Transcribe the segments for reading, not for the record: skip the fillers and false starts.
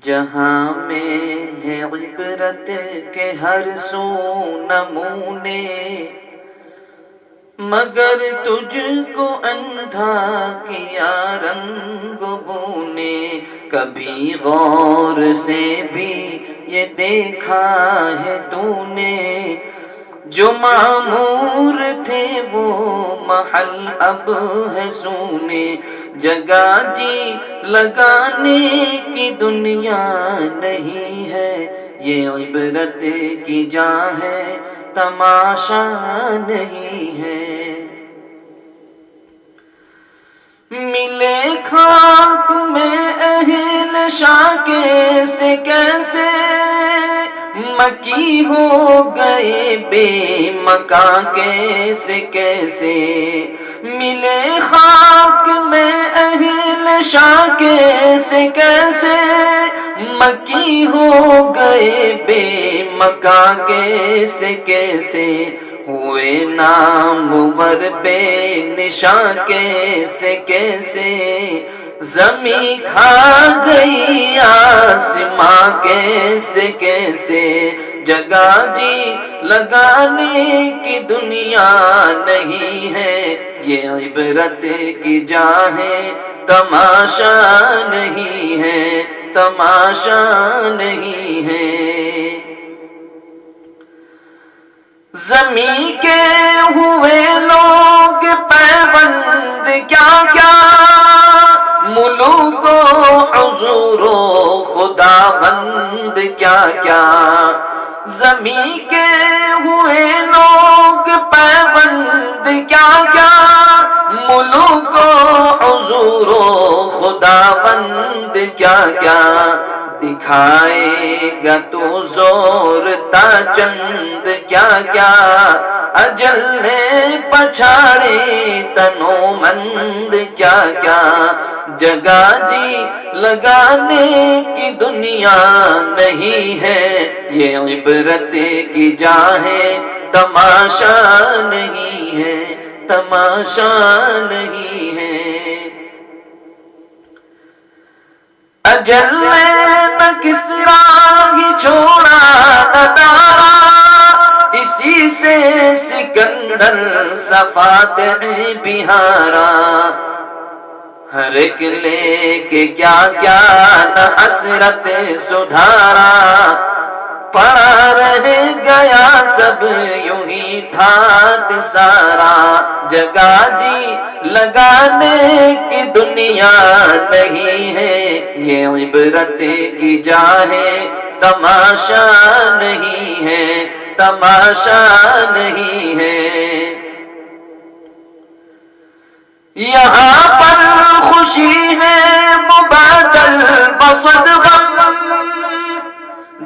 جہاں میں ہے عبرت کے ہر سو نمونے، مگر تجھ کو اندھا کیا رنگ بو نے۔ کبھی غور سے بھی یہ دیکھا ہے تو نے، جو معمور تھے وہ محل اب ہے سونے۔ جگہ جی لگانے کی دنیا نہیں ہے، یہ عبرت کی جا ہے تماشا نہیں ہے۔ ملے خاک میں اہل شاہ کیسے کیسے، مکی ہو گئے بے مکاں کیسے کیسے۔ ملے خاک میں اہل شاہ کیسے کیسے، مکی ہو گئے بے مکاں کیسے کیسے۔ ہوئے نامور بے نشاں کیسے کیسے، زمیں کھا گئی آسماں کیسے کیسے۔ جگہ جی لگانے کی دنیا نہیں ہے، یہ عبرت کی جا ہے تماشا نہیں ہے، تماشا نہیں ہے۔ زمیں کے ہوئے لوگ پیوند کیا کیا، ملوک و حضور و خداوند کیا کیا۔ زمیں کے ہوئے لوگ پیوند کیا کیا، ملوک و حضور و خداوند کیا کیا۔ دکھائے گا تو زور تا چند کیا کیا، اجل نے پچھاڑے تنو مند کیا کیا۔ جگہ جی لگانے کی دنیا نہیں ہے، یہ عبرت کی جا ہے تماشا نہیں ہے، تماشا نہیں ہے۔ اجل نے نہ کسرا ہی چھوڑا نہ دارا، اسی سے سکندر فاتح بہارا۔ ہر ایک لے کے کیا کیا نہ حسرت سدھارا، پڑا رہ گیا سب یوں ہی ٹھاٹ سارا۔ جگہ جی لگانے کی دنیا نہیں ہے، یہ عبرت کی جا ہے تماشا نہیں ہے، تماشا نہیں ہے۔ یہاں پر خوشی ہے مبادل بصد غم،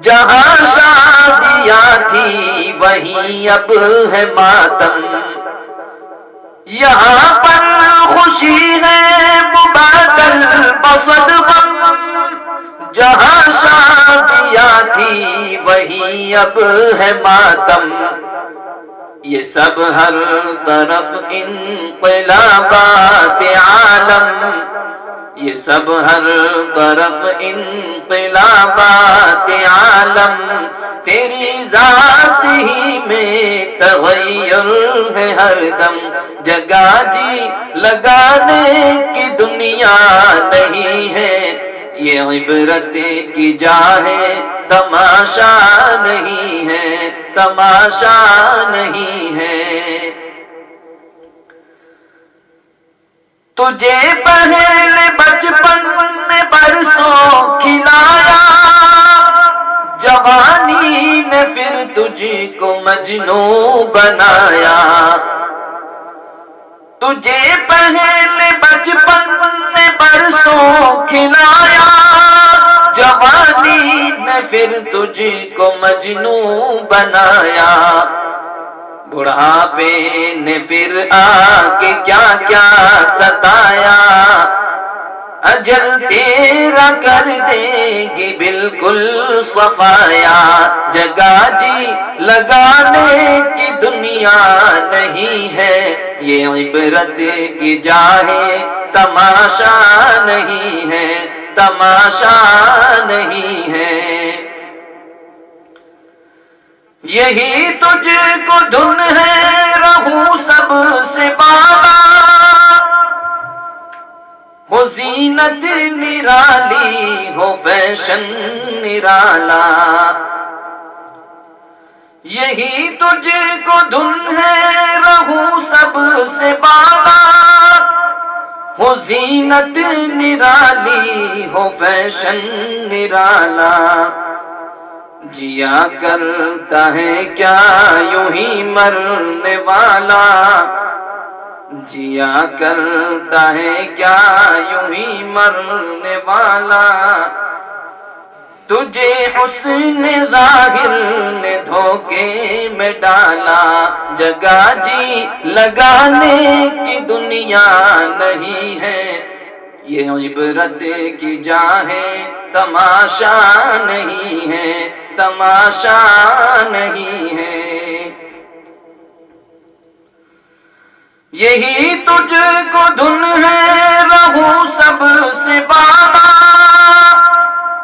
جہاں شادیاں تھی وہیں اب ہے ماتم۔ یہاں پر خوشی ہے مبادل بصد غم، جہاں شادیاں تھی وہیں اب ہے ماتم۔ یہ سب ہر طرف انقلابات عالم، یہ سب ہر طرف انقلابات عالم۔ تیری ذات ہی میں تغیر ہے ہر دم، جگہ جی لگانے کی دنیا نہیں ہے، یہ عبرت کی جا ہے تماشا نہیں ہے، تماشا نہیں ہے۔ تجھے پہلے بچپن نے برسوں کھلایا، جوانی نے پھر تجھ کو مجنوں بنایا۔ تجھے پہلے بچپن نے برسوں کھلایا، جوانی نے پھر تجھ کو مجنوں بنایا۔ بڑھاپے نے پھر آ کے کیا کیا ستایا، اجل تیرا کر دے گی بالکل صفایا۔ جگہ جی لگانے کی دنیا نہیں ہے، یہ عبرت کی جا ہے تماشا نہیں ہے، تماشا نہیں ہے۔ یہی تجھ کو دھن ہے رہوں سب سے بالا، ہو زینت نرالی ہو فیشن نرالا۔ یہی تجھ کو دھن ہے رہوں سب سے بالا، ہو زینت نرالی ہو فیشن نرالا۔ جیا کرتا ہے کیا یوں ہی مرنے والا، جیا کرتا ہے کیا یوں ہی مرنے والا۔ تجھے حسن ظاہر نے دھوکے میں ڈالا، جگہ جی لگانے کی دنیا نہیں ہے، یہ عبرت کی جا ہے تماشا نہیں ہے، تماشا نہیں ہے۔ یہی تجھ کو دھن ہے رہوں سب سے بالا،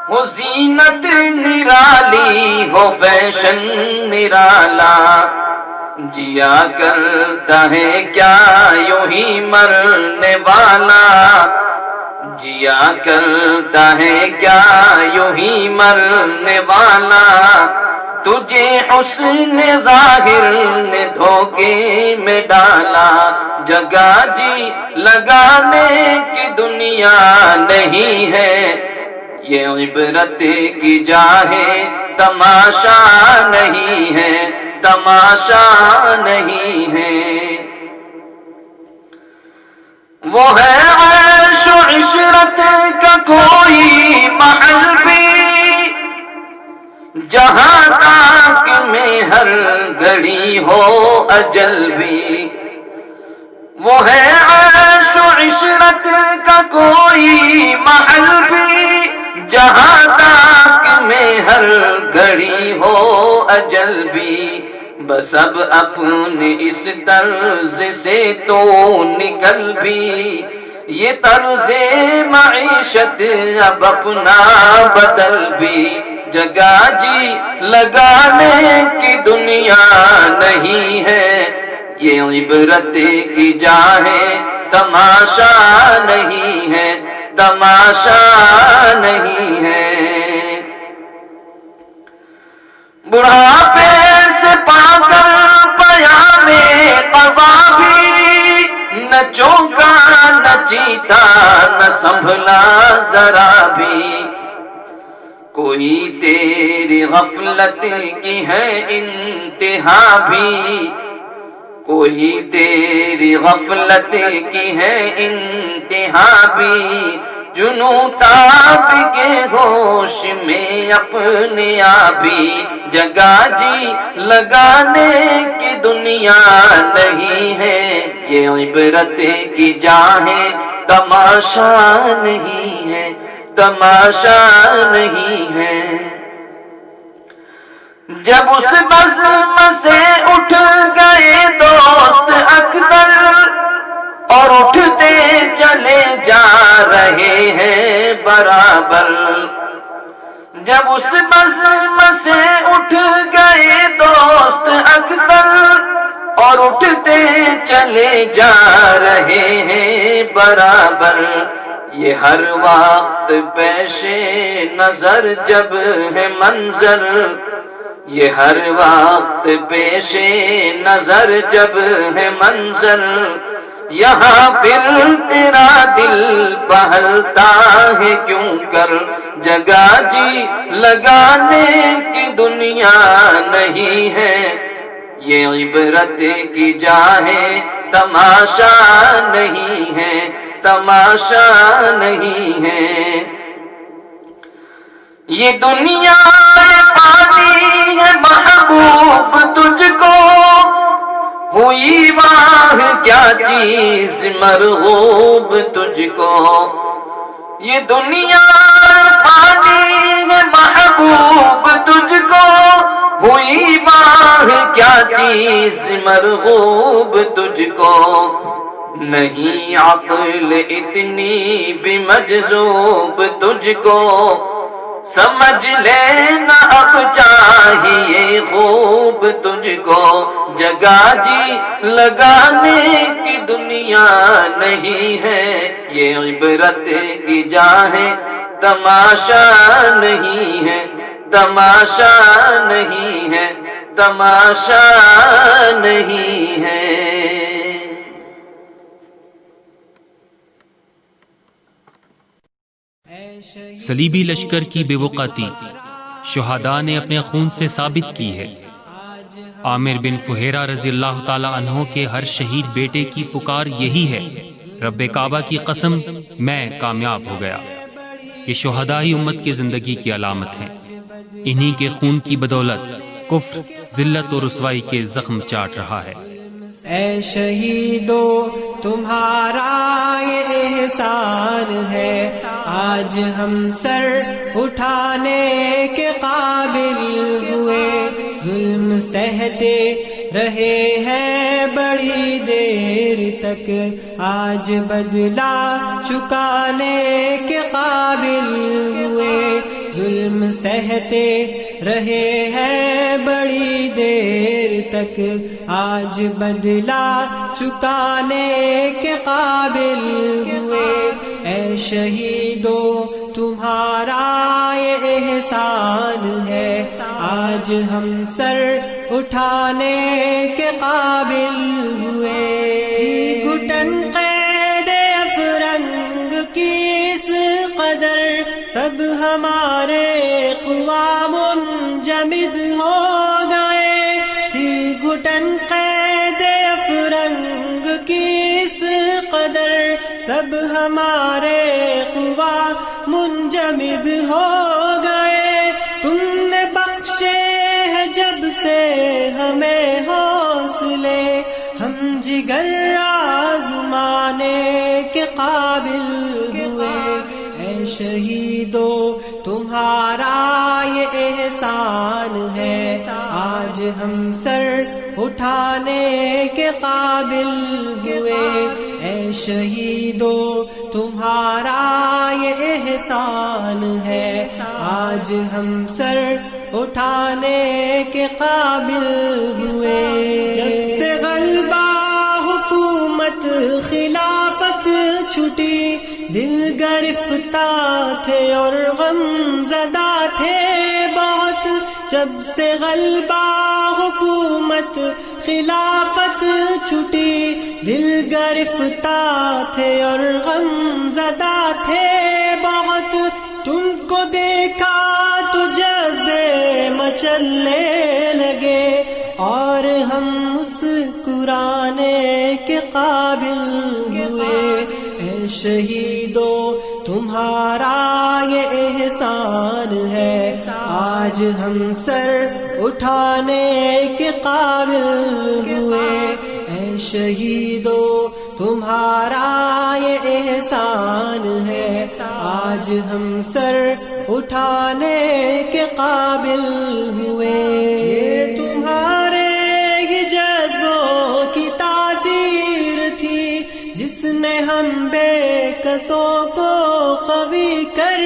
ہو زینت نرالی ہو فیشن نرالا۔ جیا کرتا ہے کیا یوں ہی مرنے والا، جیا کرتا ہے کیا یوں ہی مرنے والا۔ تجھے حسن ظاہر نے دھوکے میں ڈالا، جگہ جی لگانے کی دنیا نہیں ہے، یہ عبرت کی جا ہے تماشا نہیں ہے، تماشا نہیں ہے۔ وہ ہے عیش و عشرت کا کوئی محل بھی، جہاں تک میں ہر گھڑی ہو اجل بھی۔ وہ ہے عیش و عشرت کا کوئی محل بھی، جہاں تک میں ہر گھڑی ہو اجل بھی۔ بس اب اپنے اس طرز سے تو نکل بھی، یہ طرز معیشت اب اپنا بدل بھی۔ جگہ جی لگانے کی دنیا نہیں ہے، یہ عبرت کی جا ہے تماشا نہیں ہے، تماشا نہیں ہے۔ بڑھاپے سے پا کر پیام قضا بھی، نہ چونکا نہ چیتا نہ سنبھلا ذرا بھی۔ کوئی تیری غفلت کی ہے انتہا بھی، کوئی تیری غفلت کی ہے انتہا بھی۔ جنوں تاب کے ہوش میں اپنے آبی، جگہ جی لگانے کی دنیا نہیں ہے، یہ عبرت کی جا ہے تماشا نہیں ہے، تماشا نہیں ہے۔ جب اس بزم سے اٹھ گئے دوست اکثر، اور اٹھتے چلے جا رہے ہیں برابر۔ جب اس بزم سے اٹھ گئے دوست اکثر، اور اٹھتے چلے جا رہے ہیں برابر۔ یہ ہر وقت پیش نظر جب ہے منظر، یہ ہر وقت پیش نظر جب ہے منظر۔ یہاں پھر تیرا دل بہلتا ہے کیوں کر، جگہ جی لگانے کی دنیا نہیں ہے، یہ عبرت کی جا ہے تماشا نہیں ہے، تماشا نہیں ہے۔ یہ دنیا پانی ہے محبوب تجھ کو، ہوئی واہ کیا چیز مرغوب تجھ کو۔ یہ دنیا پانی ہے محبوب تجھ کو، ہوئی واہ کیا چیز مرغوب تجھ کو۔ نہیں عقل اتنی بھی مجذوب تجھ کو، سمجھ لینا اب چاہیے خوب تجھ کو، جگہ جی لگانے کی دنیا نہیں ہے، یہ عبرت کی جا ہے تماشا نہیں ہے، تماشا نہیں ہے، تماشا نہیں ہے۔ صلیبی لشکر کی بے وقعتی شہداء نے اپنے خون سے ثابت کی ہے۔ عامر بن فہیرہ رضی اللہ تعالی عنہ کے ہر شہید بیٹے کی پکار یہی ہے، رب کعبہ کی قسم میں کامیاب ہو گیا۔ یہ شہداء ہی امت کی زندگی کی علامت ہیں، انہی کے خون کی بدولت کفر ذلت و رسوائی کے زخم چاٹ رہا ہے۔ اے شہیدو تمہارا یہ احسان ہے، آج ہم سر اٹھانے کے قابل ہوئے، ظلم سہتے رہے ہیں بڑی دیر تک، آج بدلہ چکانے کے قابل ہوئے، ظلم سہتے رہے ہیں بڑی دیر تک، آج بدلہ چکانے کے قابل ہوئے۔ اے شہیدو تمہارا یہ احسان ہے، آج ہم سر اٹھانے کے قابل ہوئے۔ تھی گھٹن قید افرنگ کی اس قدر، سب ہمارے قوا منجمد ہو گئے، تھی گھٹن قید افرنگ کی اس قدر، سب ہمارے قوا منجمد ہو گئے، تم نے بخشے ہیں جب سے ہمیں حوصلے، ہم جگر آزمانے کے قابل ہوئے۔ اے شہیدو تمہارا یہ احسان ہے، آج ہم سر اٹھانے کے قابل ہوئے۔ اے شہیدو تمہارا یہ احسان ہے، آج ہم سر اٹھانے کے قابل ہوئے۔ جب سے غلبہ حکومت خلافت چھٹی، دل گرفتار تھے اور غم زدہ تھے بہت، جب سے غلبہ حکومت خلافت چھٹی، دل گرفتار تھے اور غم زدہ تھے بہت، تم کو دیکھا تو جذبے مچلنے لگے، اور ہم مسکرانے کے قابل ہوئے۔ اے شہیدو تمہارا یہ احسان ہے، آج ہم سر اٹھانے کے قابل ہوئے۔ اے شہیدو تمہارا یہ احسان ہے، آج ہم سر اٹھانے کے قابل ہوئے۔ یہ تمہارے ہی جذبوں کی تاثیر تھی، جس نے ہم بے کسوں کو قوی کر